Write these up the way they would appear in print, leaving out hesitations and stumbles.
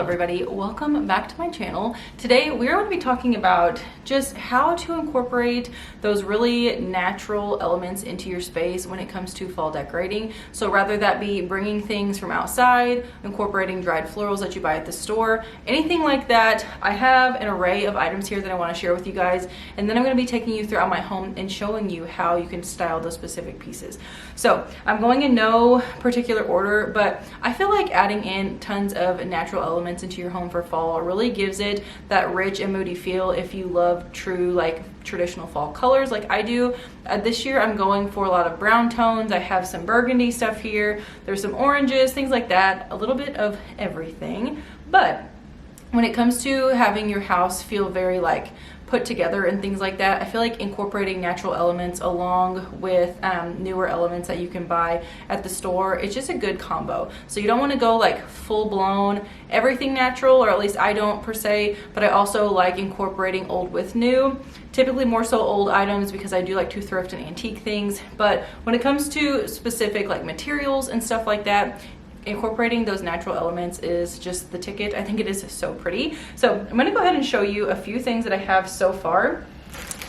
everybody, welcome back to my channel. Today we're going to be talking about just how to incorporate those really natural elements into your space when it comes to fall decorating. So rather that be bringing things from outside, incorporating dried florals that you buy at the store, anything like that, I have an array of items here that I want to share with you guys, and then I'm going to be taking you throughout my home and showing you how you can style those specific pieces. So I'm going in no particular order, but I feel like adding in tons of natural elements into your home for fall really gives it that rich and moody feel if you love true like traditional fall colors like I do. This year I'm going for a lot of brown tones. I have some burgundy stuff here, there's some oranges, things like that, a little bit of everything. But when it comes to having your house feel very like put together and things like that, I feel like incorporating natural elements along with newer elements that you can buy at the store, it's just a good combo. So you don't want to go like full-blown everything natural, or at least I don't per se, but I also like incorporating old with new, typically more so old items because I do like to thrift and antique things. But when it comes to specific like materials and stuff like that, incorporating those natural elements is just the ticket. I think it is so pretty. So I'm going to go ahead and show you a few things that I have so far.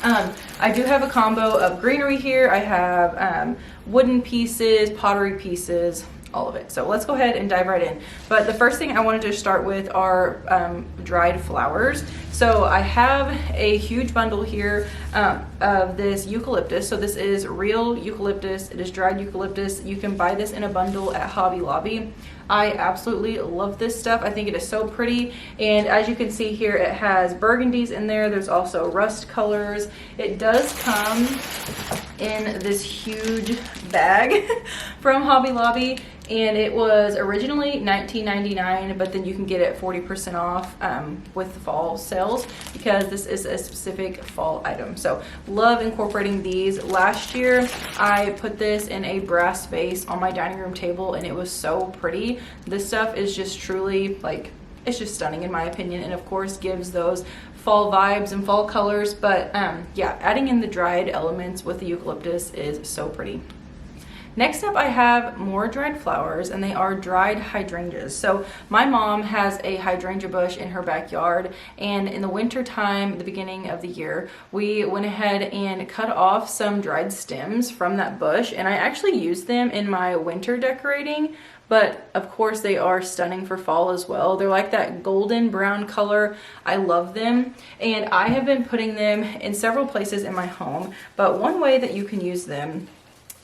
I do have a combo of greenery here. I have wooden pieces, pottery pieces, all of it. So let's go ahead and dive right in. But the first thing I wanted to start with are dried flowers. So I have a huge bundle here of this eucalyptus. So this is real eucalyptus. It is dried eucalyptus. You can buy this in a bundle at Hobby Lobby. I absolutely love this stuff. I think it is so pretty. And as you can see here, it has burgundies in there. There's also rust colors. It does come in this huge bag from Hobby Lobby, and it was originally $19.99, but then you can get it 40% off with the fall sales because this is a specific fall item. So love incorporating these. Last year I put this in a brass vase on my dining room table and it was so pretty. This stuff is just truly like, it's just stunning in my opinion, and of course gives those fall vibes and fall colors. But yeah, adding in the dried elements with the eucalyptus is so pretty. Next up, I have more dried flowers, and they are dried hydrangeas. So my mom has a hydrangea bush in her backyard, and in the winter time, the beginning of the year, we went ahead and cut off some dried stems from that bush, and I actually used them in my winter decorating. But of course they are stunning for fall as well. They're like that golden brown color. I love them. And I have been putting them in several places in my home. But one way that you can use them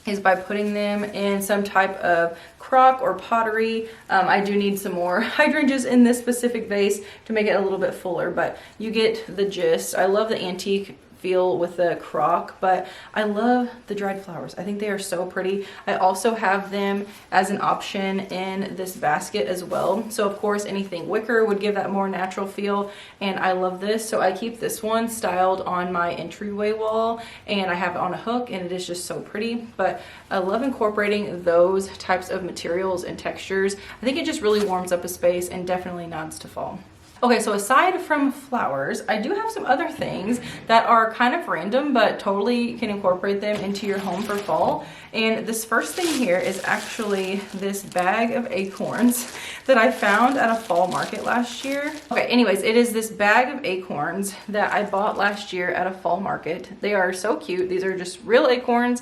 is by putting them in some type of crock or pottery. I do need some more hydrangeas in this specific vase to make it a little bit fuller, but you get the gist. I love the antique feel with the crock, but I love the dried flowers. I think they are so pretty. I also have them as an option in this basket as well. So of course anything wicker would give that more natural feel, and I love this. So I keep this one styled on my entryway wall, and I have it on a hook, and it is just so pretty. But I love incorporating those types of materials and textures. I think it just really warms up a space and definitely nods to fall. Okay, so aside from flowers, I do have some other things that are kind of random, but totally can incorporate them into your home for fall. And this first thing here is actually this bag of acorns that I found at a fall market last year. Okay, anyways, it is this bag of acorns that I bought last year at a fall market. They are so cute. These are just real acorns.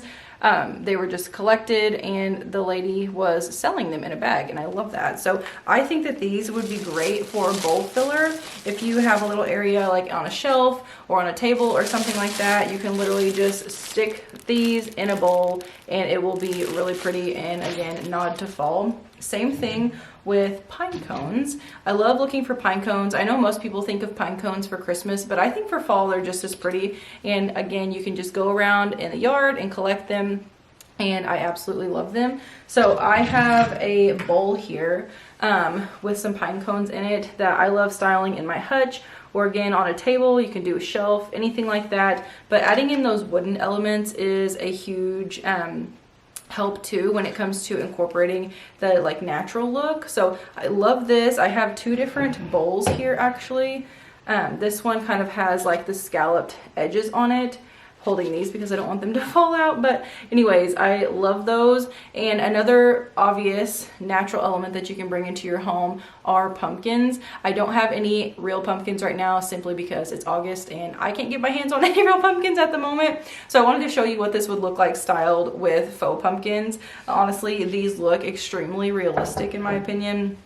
They were just collected, and the lady was selling them in a bag, and I love that. So I think that these would be great for a bowl filler. If you have a little area like on a shelf or on a table or something like that, you can literally just stick these in a bowl and it will be really pretty, and again, nod to fall. Same thing with pine cones. I love looking for pine cones. I know most people think of pine cones for Christmas, but I think for fall they're just as pretty. And again, you can just go around in the yard and collect them, and I absolutely love them. So I have a bowl here with some pine cones in it that I love styling in my hutch, or again on a table. You can do a shelf, anything like that. But adding in those wooden elements is a huge help too when it comes to incorporating the like natural look. So I love this. I have two different bowls here actually. This one kind of has like the scalloped edges on it. holding these because I don't want them to fall out. But anyways, I love those. And another obvious natural element that you can bring into your home are pumpkins. I don't have any real pumpkins right now simply because it's August and I can't get my hands on any real pumpkins at the moment. So I wanted to show you what this would look like styled with faux pumpkins. Honestly, these look extremely realistic in my opinion.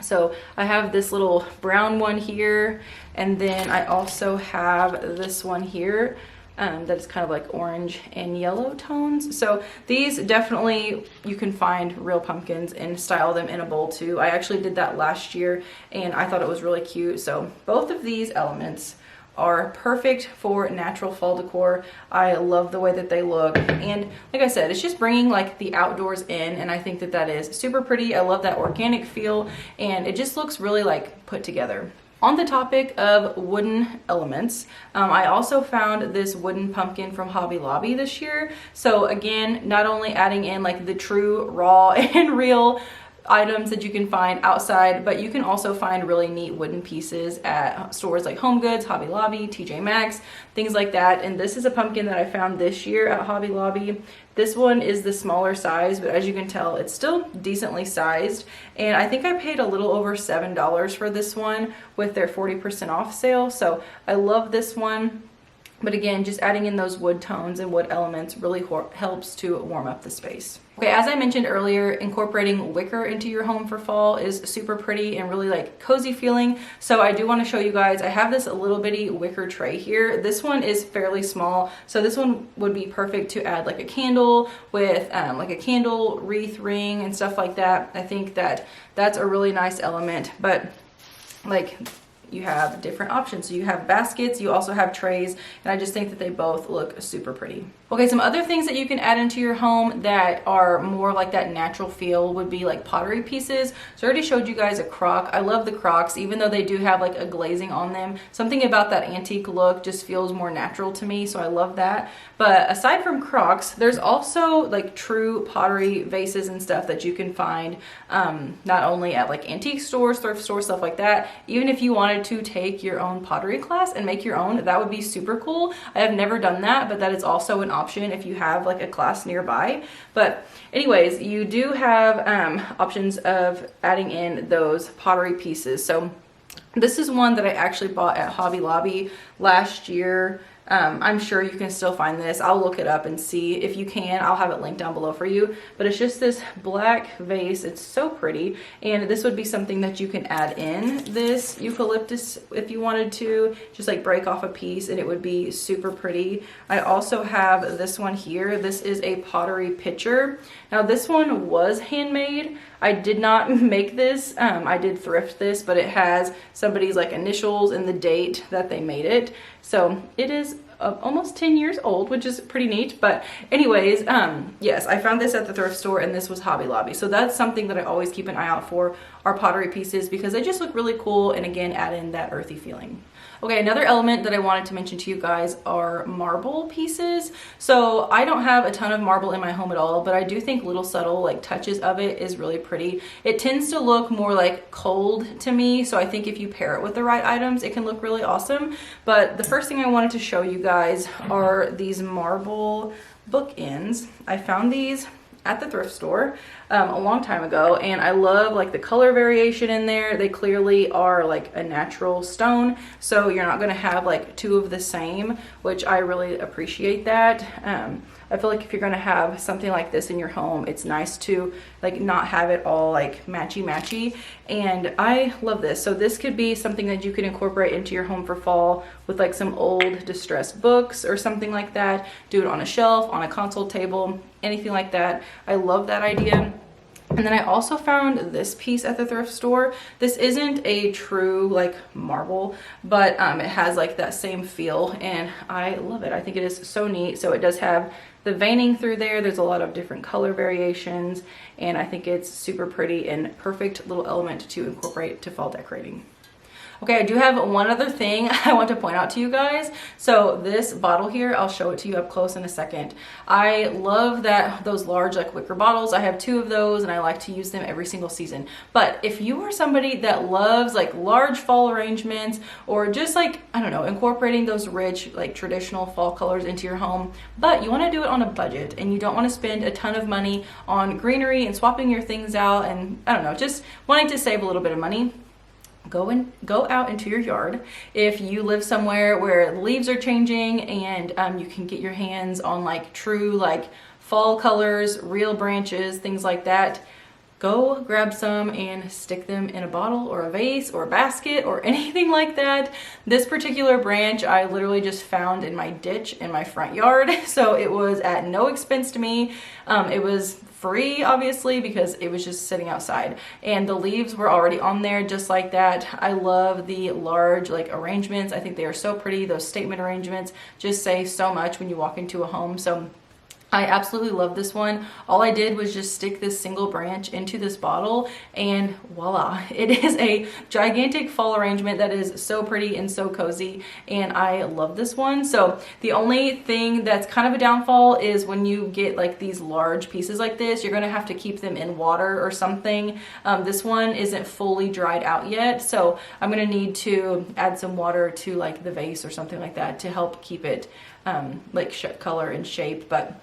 So I have this little brown one here, and then I also have this one here that is kind of like orange and yellow tones. So these definitely, you can find real pumpkins and style them in a bowl too. I actually did that last year and I thought it was really cute. So both of these elements are perfect for natural fall decor. I love the way that they look, and like I said, it's just bringing like the outdoors in, and I think that that is super pretty. I love that organic feel, and it just looks really like put together. On the topic of wooden elements, I also found this wooden pumpkin from Hobby Lobby this year. So again, not only adding in like the true raw and real items that you can find outside, but you can also find really neat wooden pieces at stores like Home Goods, Hobby Lobby, TJ Maxx, things like that. And this is a pumpkin that I found this year at Hobby Lobby. This one is the smaller size, but as you can tell, it's still decently sized. And I think I paid a little over $7 for this one with their 40% off sale. So I love this one. But again, just adding in those wood tones and wood elements really helps to warm up the space. Okay, as I mentioned earlier, incorporating wicker into your home for fall is super pretty and really like cozy feeling. So I do want to show you guys, I have this little bitty wicker tray here. This one is fairly small, so this one would be perfect to add like a candle with like a candle wreath ring and stuff like that. I think that that's a really nice element, but like you have different options. So you have baskets, you also have trays, and I just think that they both look super pretty. Okay, some other things that you can add into your home that are more like that natural feel would be like pottery pieces. So I already showed you guys a crock. I love the crocks, even though they do have like a glazing on them. Something about that antique look just feels more natural to me, so I love that. But aside from crocks, there's also like true pottery vases and stuff that you can find not only at like antique stores, thrift stores, stuff like that. Even if you wanted to take your own pottery class and make your own, that would be super cool. I have never done that, but that is also an option if you have like a class nearby. But anyways, you do have options of adding in those pottery pieces. So this is one that I actually bought at Hobby Lobby last year. I'm sure you can still find this. I'll look it up and see if you can. I'll have it linked down below for you. But it's just this black vase. It's so pretty. And this would be something that you can add in this eucalyptus if you wanted to. Just like break off a piece and it would be super pretty. I also have this one here. This is a pottery pitcher. Now this one was handmade. I did not make this. I did thrift this, but it has somebody's like initials and the date that they made it. So it is almost 10 years old, which is pretty neat. But anyways, yes, I found this at the thrift store and this was Hobby Lobby. So that's something that I always keep an eye out for, are pottery pieces, because they just look really cool and again add in that earthy feeling. Okay, another element that I wanted to mention to you guys are marble pieces. So I don't have a ton of marble in my home at all, but I do think little subtle like touches of it is really pretty. It tends to look more like cold to me, so I think if you pair it with the right items, it can look really awesome. But the first thing I wanted to show you guys are these marble bookends. I found these at the thrift store a long time ago, and I love like the color variation in there. They clearly are like a natural stone, so you're not going to have like two of the same, which I really appreciate that. I feel like if you're going to have something like this in your home, it's nice to like not have it all like matchy, and I love this. So this could be something that you can incorporate into your home for fall with like some old distressed books or something like that. Do it on a shelf, on a console table, anything like that. I love that idea. And then I also found this piece at the thrift store. This isn't a true like marble, but it has like that same feel and I love it. I think it is so neat. So it does have the veining through there. There's a lot of different color variations and I think it's super pretty and perfect little element to incorporate to fall decorating. Okay, I do have one other thing I want to point out to you guys. So this bottle here, I'll show it to you up close in a second. I love that those large like wicker bottles. I have 2 of those and I like to use them every single season. But if you are somebody that loves like large fall arrangements, or just like, I don't know, incorporating those rich like traditional fall colors into your home, but you want to do it on a budget and you don't want to spend a ton of money on greenery and swapping your things out, and I don't know, just wanting to save a little bit of money, go out into your yard. If you live somewhere where the leaves are changing and you can get your hands on like true like fall colors, real branches, things like that, go grab some and stick them in a bottle or a vase or a basket or anything like that. This particular branch I literally just found in my ditch in my front yard, so it was at no expense to me. It was free, obviously, because it was just sitting outside, and the leaves were already on there just like that. I love the large like arrangements. I think they are so pretty. Those statement arrangements just say so much when you walk into a home. So I absolutely love this one. All I did was just stick this single branch into this bottle and voila, it is a gigantic fall arrangement that is so pretty and so cozy, and I love this one. So the only thing that's kind of a downfall is when you get like these large pieces like this, you're gonna have to keep them in water or something. This one isn't fully dried out yet, so I'm gonna need to add some water to like the vase or something like that to help keep it like color and shape. But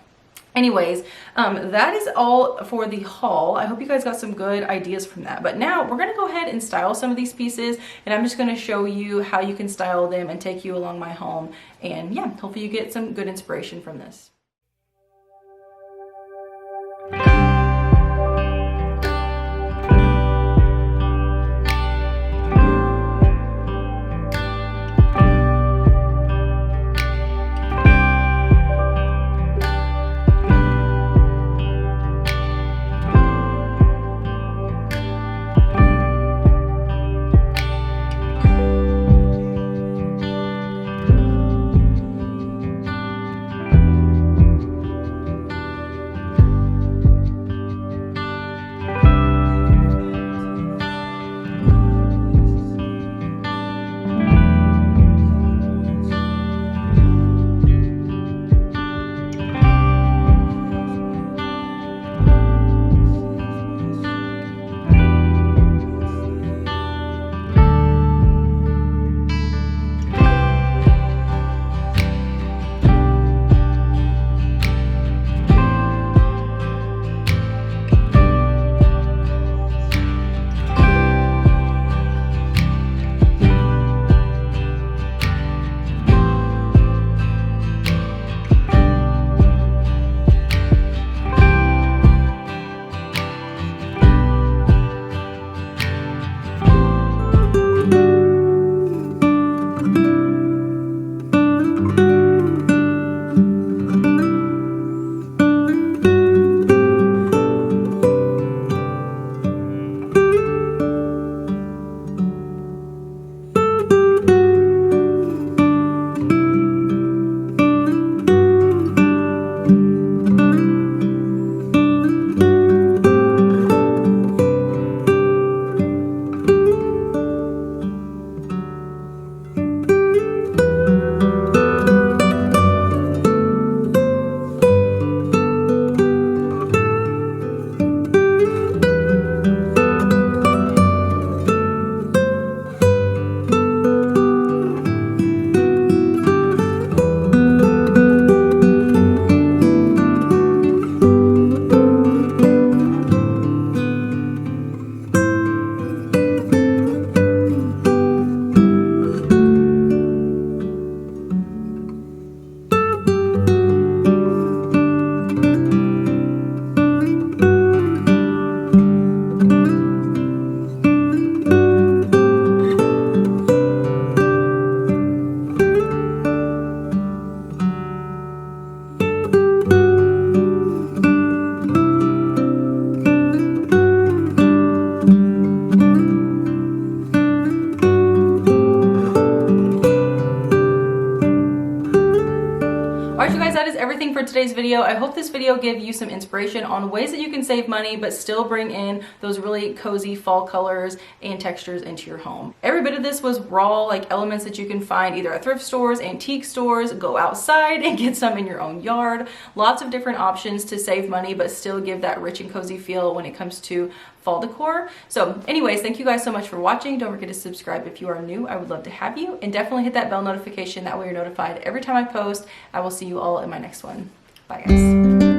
anyways, that is all for the haul. I hope you guys got some good ideas from that. But now we're gonna go ahead and style some of these pieces, and I'm just gonna show you how you can style them and take you along my home. And yeah, hopefully you get some good inspiration from this. for today's video. I hope this video gave you some inspiration on ways that you can save money but still bring in those really cozy fall colors and textures into your home. Every bit of this was raw, like elements that you can find either at thrift stores, antique stores, go outside and get some in your own yard. Lots of different options to save money but still give that rich and cozy feel when it comes to fall decor. So anyways, thank you guys so much for watching. Don't forget to subscribe if you are new. I would love to have you, and definitely hit that bell notification. That way you're notified every time I post. I will see you all in my next one. Bye guys.